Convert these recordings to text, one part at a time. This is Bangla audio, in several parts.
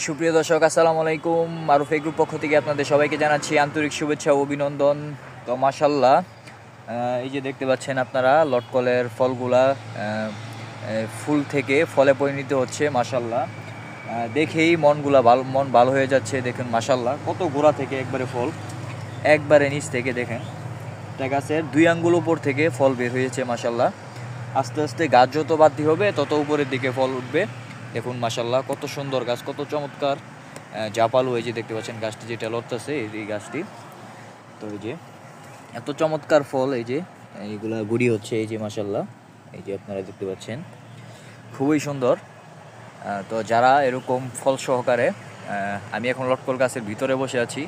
সুপ্রিয় দর্শক, আসসালামু আলাইকুম। মারুফ গ্রুপ পক্ষ থেকে আপনাদের সবাইকে জানাচ্ছি আন্তরিক শুভেচ্ছা ও অভিনন্দন। তো মাশাল্লাহ, এই যে দেখতে পাচ্ছেন আপনারা লটকলের ফলগুলা ফুল থেকে ফলে পরিণত হচ্ছে। মাশাল্লাহ, দেখেই মন ভালো হয়ে যাচ্ছে। দেখুন মাশাল্লাহ, কত গোড়া থেকে একবারে ফল, একবারে নিচ থেকে দেখেন গাছের 2 আঙ্গুল উপর থেকে ফল বের হয়েছে। মাশাল্লাহ, আস্তে আস্তে গাছ যত বাড়তি হবে তত উপরের দিকে ফল উঠবে। দেখুন মাশাল্লাহ, কত সুন্দর গাছ, কত চমৎকার জাপালু। এই যে দেখতে পাচ্ছেন গাছটি যেটা লড়তেছে, এই গাছটি। তো এই যে এত চমৎকার ফল, এই যে এইগুলা গুড়ি হচ্ছে, এই যে মাশাল্লাহ, এই যে আপনারা দেখতে পাচ্ছেন, খুবই সুন্দর। তো যারা এরকম ফল সহকারে, আমি এখন লটকল গাছের ভিতরে বসে আছি।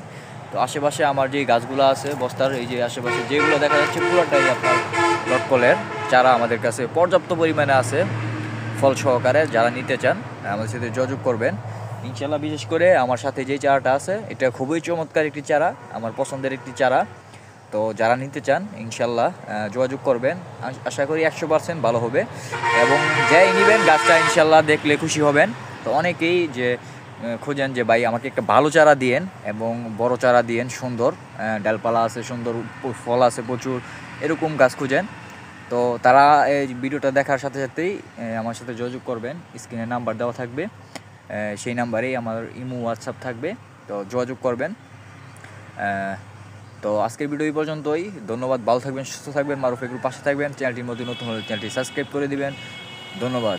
তো আশেপাশে আমার যে গাছগুলো আছে বস্তার, এই যে আশেপাশে যেগুলো দেখা যাচ্ছে পুরোটাই আপনার লটকলের চারা আমাদের কাছে পর্যাপ্ত পরিমাণে আছে। ফল সহকারে যারা নিতে চান আমাদের সাথে যোগাযোগ করবেন ইনশাল্লাহ। বিশেষ করে আমার সাথে যে চারাটা আছে এটা খুবই চমৎকার একটি চারা, আমার পছন্দের একটি চারা। তো যারা নিতে চান ইনশাল্লাহ যোগাযোগ করবেন। আশা করি 100% ভালো হবে, এবং যাই নেবেন গাছটা ইনশাল্লাহ দেখলে খুশি হবেন। তো অনেকেই যে খোঁজেন যে ভাই আমাকে একটা ভালো চারা দিয়েন এবং বড় চারা দিয়েন, সুন্দর ডালপালা আছে, সুন্দর ফল আছে প্রচুর, এরকম গাছ খুঁজেন। তো তারা এই ভিডিওটা দেখার সাথে সাথেই আমার সাথে যোগাযোগ করবেন। স্ক্রিনে নাম্বার দেওয়া থাকবে, সেই নাম্বারেই আমার ইমো হোয়াটসঅ্যাপ থাকবে। তো যোগাযোগ করবেন। তো আজকের ভিডিও এই পর্যন্তই। ধন্যবাদ, ভালো থাকবেন, সুস্থ থাকবেন, মারুফ গ্রুপ পাশে থাকবেন। চ্যানেলটির মধ্যে নতুন হলে চ্যানেলটি সাবস্ক্রাইব করে দিবেন। ধন্যবাদ।